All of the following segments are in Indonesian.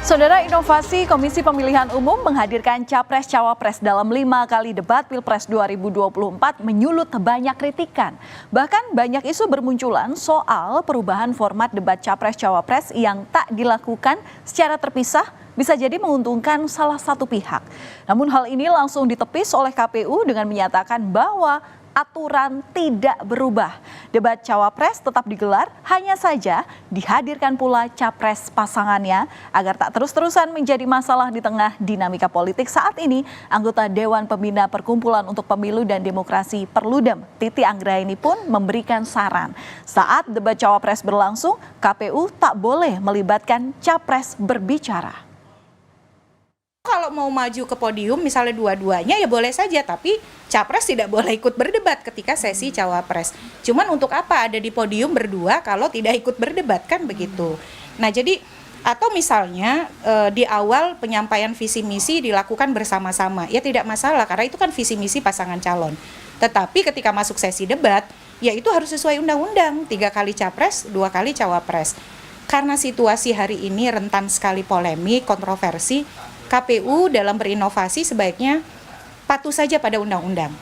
Saudara, inovasi Komisi Pemilihan Umum menghadirkan Capres-Cawapres dalam 5 kali debat Pilpres 2024 menyulut banyak kritikan. Bahkan banyak isu bermunculan soal perubahan format debat Capres-Cawapres yang tak dilakukan secara terpisah bisa jadi menguntungkan salah satu pihak. Namun hal ini langsung ditepis oleh KPU dengan menyatakan bahwa aturan tidak berubah. Debat Cawapres tetap digelar, hanya saja dihadirkan pula capres pasangannya agar tak terus-terusan menjadi masalah di tengah dinamika politik saat ini. Anggota Dewan Pembina Perkumpulan untuk Pemilu dan Demokrasi Perludem, Titi Anggraini pun memberikan saran. Saat debat Cawapres berlangsung, KPU tak boleh melibatkan capres berbicara. Kalau mau maju ke podium misalnya dua-duanya ya boleh saja, tapi capres tidak boleh ikut berdebat ketika sesi cawapres. Cuman untuk apa ada di podium berdua kalau tidak ikut berdebat, kan begitu. Nah jadi atau misalnya di awal penyampaian visi misi dilakukan bersama-sama, ya tidak masalah karena itu kan visi misi pasangan calon. Tetapi ketika masuk sesi debat ya itu harus sesuai undang-undang, 3 kali capres 2 kali cawapres. Karena situasi hari ini rentan sekali polemik, kontroversi, KPU dalam berinovasi sebaiknya patuh saja pada undang-undang.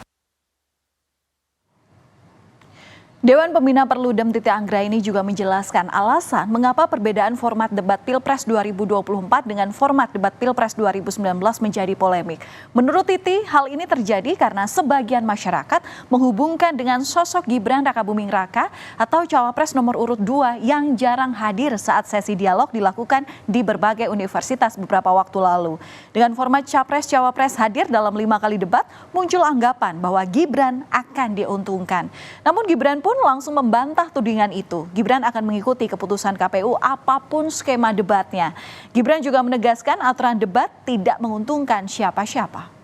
Dewan Pembina Perludem Titi Anggraini juga menjelaskan alasan mengapa perbedaan format debat Pilpres 2024 dengan format debat Pilpres 2019 menjadi polemik. Menurut Titi, hal ini terjadi karena sebagian masyarakat menghubungkan dengan sosok Gibran Rakabuming Raka atau Cawapres nomor urut 2 yang jarang hadir saat sesi dialog dilakukan di berbagai universitas beberapa waktu lalu. Dengan format Capres-Cawapres hadir dalam 5 kali debat, muncul anggapan bahwa Gibran akan diuntungkan. Namun Gibran pun langsung membantah tudingan itu. Gibran akan mengikuti keputusan KPU apapun skema debatnya. Gibran juga menegaskan aturan debat tidak menguntungkan siapa-siapa.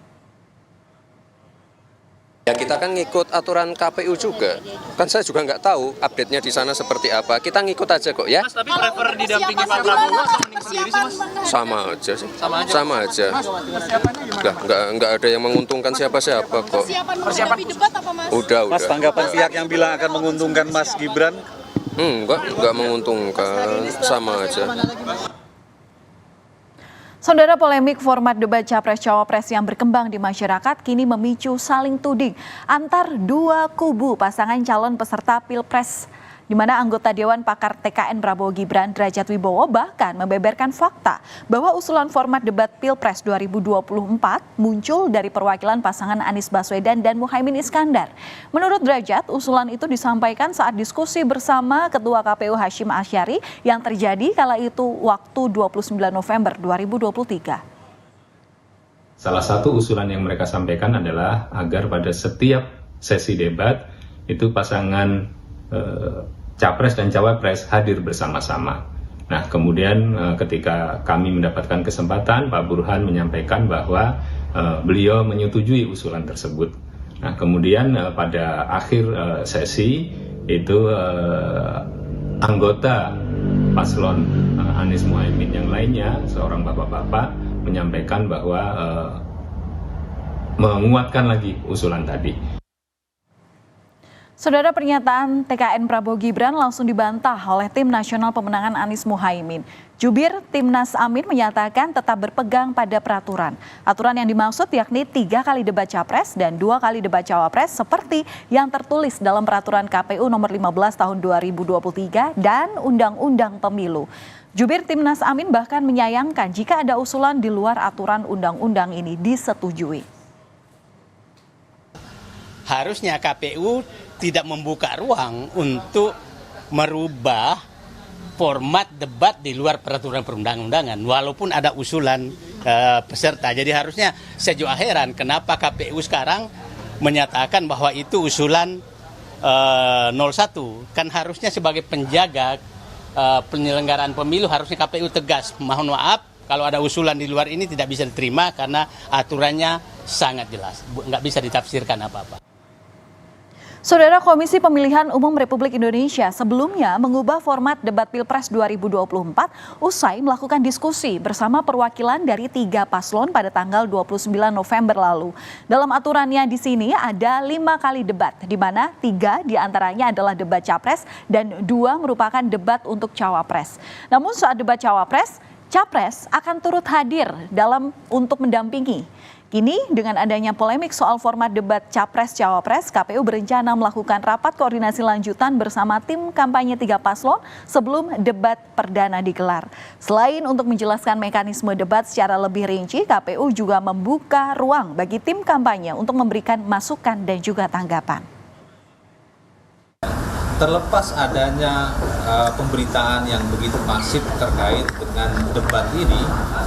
Ya kita kan ngikut aturan KPU juga. Kan saya juga nggak tahu update-nya di sana seperti apa. Kita ngikut aja kok ya. Mas, tapi prefer didampingi Pak Prabowo atau mending sendiri sih Mas? Sama aja sih. Sama aja. Nggak ada yang menguntungkan siapa-siapa kok. Persiapan debat apa Mas? Udah. Mas, tanggapan pihak yang bilang akan menguntungkan Mas Gibran? Nggak menguntungkan. Sama aja. Saudara, polemik format debat Capres-Cawapres yang berkembang di masyarakat kini memicu saling tuding antar dua kubu pasangan calon peserta Pilpres, di mana anggota Dewan Pakar TKN Prabowo Gibran Derajat Wibowo bahkan membeberkan fakta bahwa usulan format debat Pilpres 2024 muncul dari perwakilan pasangan Anies Baswedan dan Muhaimin Iskandar. Menurut Derajat, usulan itu disampaikan saat diskusi bersama Ketua KPU Hashim Asyari yang terjadi kala itu waktu 29 November 2023. Salah satu usulan yang mereka sampaikan adalah agar pada setiap sesi debat itu pasangan Capres dan Cawapres hadir bersama-sama. Nah, kemudian ketika kami mendapatkan kesempatan, Pak Burhan menyampaikan bahwa beliau menyetujui usulan tersebut. Nah, kemudian pada akhir sesi itu anggota paslon Anies Muhaimin yang lainnya, seorang bapak-bapak, menyampaikan bahwa menguatkan lagi usulan tadi. Saudara, pernyataan TKN Prabowo Gibran langsung dibantah oleh Tim Nasional Pemenangan Anies Muhaimin. Jubir Timnas Amin menyatakan tetap berpegang pada peraturan. Aturan yang dimaksud yakni 3 kali debat Capres dan 2 kali debat Cawapres seperti yang tertulis dalam peraturan KPU nomor 15 tahun 2023 dan Undang-Undang Pemilu. Jubir Timnas Amin bahkan menyayangkan jika ada usulan di luar aturan undang-undang ini disetujui. Harusnya KPU tidak membuka ruang untuk merubah format debat di luar peraturan perundang-undangan walaupun ada usulan peserta. Jadi harusnya saya juga heran kenapa KPU sekarang menyatakan bahwa itu usulan 01. Kan harusnya sebagai penjaga penyelenggaraan pemilu harusnya KPU tegas. Mohon maaf kalau ada usulan di luar ini tidak bisa diterima karena aturannya sangat jelas. Nggak bisa ditafsirkan apa-apa. Saudara, Komisi Pemilihan Umum Republik Indonesia sebelumnya mengubah format debat Pilpres 2024 usai melakukan diskusi bersama perwakilan dari 3 paslon pada tanggal 29 November lalu. Dalam aturannya di sini ada 5 kali debat, di mana 3 diantaranya adalah debat Capres dan 2 merupakan debat untuk Cawapres. Namun saat debat Cawapres, Capres akan turut hadir untuk mendampingi. Kini dengan adanya polemik soal format debat Capres-Cawapres, KPU berencana melakukan rapat koordinasi lanjutan bersama tim kampanye 3 paslon sebelum debat perdana digelar. Selain untuk menjelaskan mekanisme debat secara lebih rinci, KPU juga membuka ruang bagi tim kampanye untuk memberikan masukan dan juga tanggapan. Terlepas adanya pemberitaan yang begitu masif terkait dengan debat ini,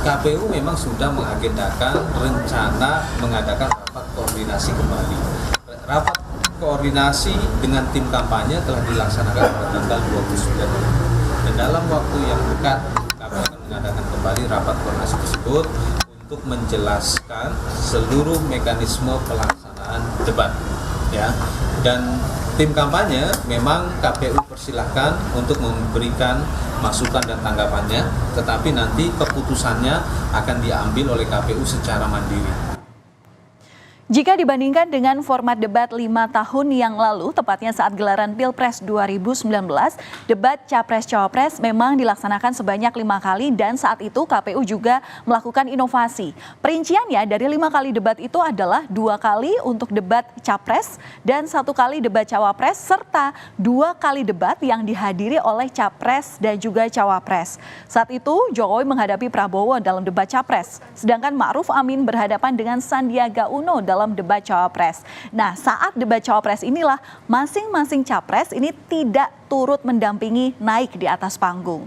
KPU memang sudah mengagendakan rencana mengadakan rapat koordinasi kembali. Rapat koordinasi dengan tim kampanye telah dilaksanakan pada tanggal 29 dan dalam waktu yang dekat KPU akan mengadakan kembali rapat koordinasi tersebut untuk menjelaskan seluruh mekanisme pelaksanaan debat, ya. Dan tim kampanye memang KPU persilahkan untuk memberikan masukan dan tanggapannya, tetapi nanti keputusannya akan diambil oleh KPU secara mandiri. Jika dibandingkan dengan format debat 5 tahun yang lalu, tepatnya saat gelaran Pilpres 2019, debat Capres-Cawapres memang dilaksanakan sebanyak 5 kali dan saat itu KPU juga melakukan inovasi. Perinciannya dari 5 kali debat itu adalah 2 kali untuk debat Capres dan 1 kali debat Cawapres serta 2 kali debat yang dihadiri oleh Capres dan juga Cawapres. Saat itu Jokowi menghadapi Prabowo dalam debat Capres, sedangkan Ma'ruf Amin berhadapan dengan Sandiaga Uno dalam debat Cawapres. Nah, saat debat Cawapres inilah masing-masing Capres ini tidak turut mendampingi naik di atas panggung.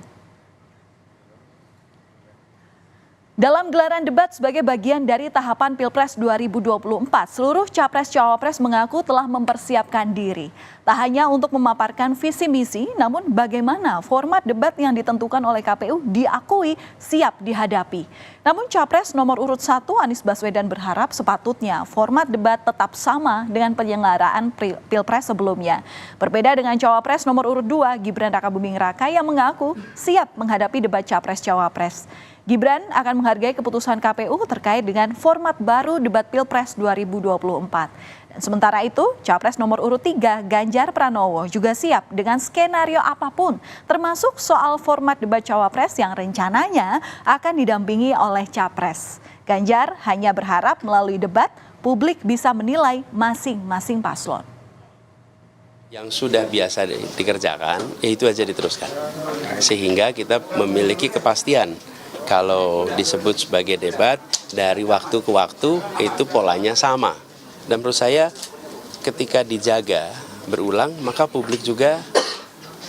Dalam gelaran debat sebagai bagian dari tahapan Pilpres 2024, seluruh Capres-Cawapres mengaku telah mempersiapkan diri. Tak hanya untuk memaparkan visi misi, namun bagaimana format debat yang ditentukan oleh KPU diakui siap dihadapi. Namun Capres nomor urut 1 Anies Baswedan berharap sepatutnya format debat tetap sama dengan penyelenggaraan Pilpres sebelumnya. Berbeda dengan Cawapres nomor urut 2 Gibran Rakabuming Raka yang mengaku siap menghadapi debat Capres-Cawapres. Gibran akan menghargai keputusan KPU terkait dengan format baru debat Pilpres 2024. Dan sementara itu, Capres nomor urut 3 Ganjar Pranowo juga siap dengan skenario apapun, termasuk soal format debat Cawapres yang rencananya akan didampingi oleh Capres. Ganjar hanya berharap melalui debat, publik bisa menilai masing-masing paslon. Yang sudah biasa dikerjakan, itu aja diteruskan. Sehingga kita memiliki kepastian. Kalau disebut sebagai debat, dari waktu ke waktu itu polanya sama. Dan menurut saya ketika dijaga berulang, maka publik juga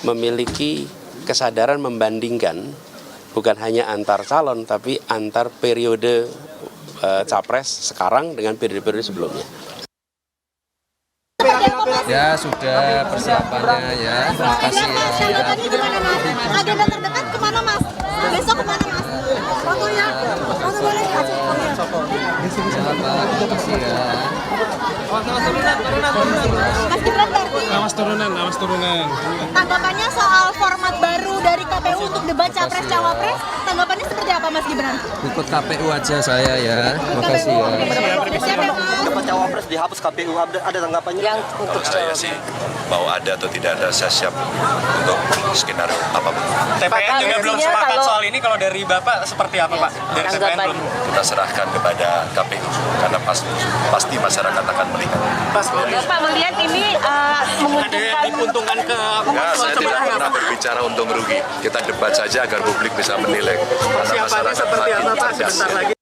memiliki kesadaran membandingkan bukan hanya antar calon, tapi antar periode capres sekarang dengan periode-periode sebelumnya. Ya sudah persiapannya ya, terima kasih ya. Agenda terdekat kemana Mas? Besok kemana Mas? Foto ya? Foto boleh? Terima kasih ya. Mas Gibran berarti Awas turunan. tanggapannya soal format baru dari KPU untuk debat Capres-Cawapres, tanggapannya seperti apa Mas Gibran? Ikut KPU aja saya ya, terima kasih ya. Debat Cawapres dihapus KPU, ada tanggapannya? Kalau saya sih mau ada atau tidak ada, saya siap untuk skenario apapun. TPN juga belum sepakat soal ini, kalau dari Bapak seperti apa Pak? Dari TPN belum? Kita serahkan kepada KPU karena pasti masyarakat akan melihat. Bapak melihat ini Diuntungkan ke Ya, saya tidak pernah berbicara untung rugi. Kita debat saja agar publik bisa menilai. persiapannya seperti apa Pak sebentar lagi?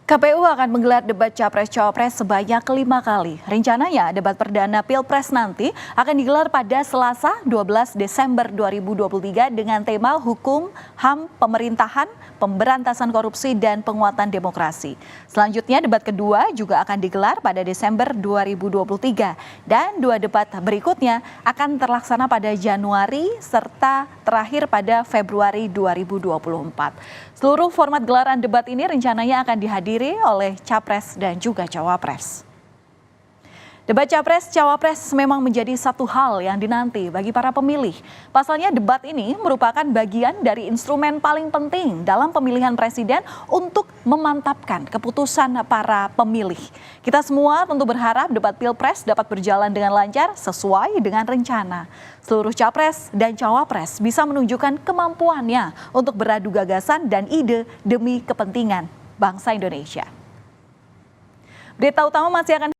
KPU akan menggelar debat Capres-Cawapres sebanyak 5 kali. Rencananya debat perdana Pilpres nanti akan digelar pada Selasa 12 Desember 2023 dengan tema Hukum, HAM, Pemerintahan, Pemberantasan Korupsi, dan Penguatan Demokrasi. Selanjutnya debat kedua juga akan digelar pada Desember 2023 dan 2 debat berikutnya akan terlaksana pada Januari serta terakhir pada Februari 2024. Seluruh format gelaran debat ini rencananya akan dihadiri oleh Capres dan juga Cawapres. Debat Capres-Cawapres memang menjadi satu hal yang dinanti bagi para pemilih. Pasalnya debat ini merupakan bagian dari instrumen paling penting dalam pemilihan presiden untuk memantapkan keputusan para pemilih. Kita semua tentu berharap debat Pilpres dapat berjalan dengan lancar sesuai dengan rencana. Seluruh capres dan cawapres bisa menunjukkan kemampuannya untuk beradu gagasan dan ide demi kepentingan bangsa Indonesia. Berita utama masih akan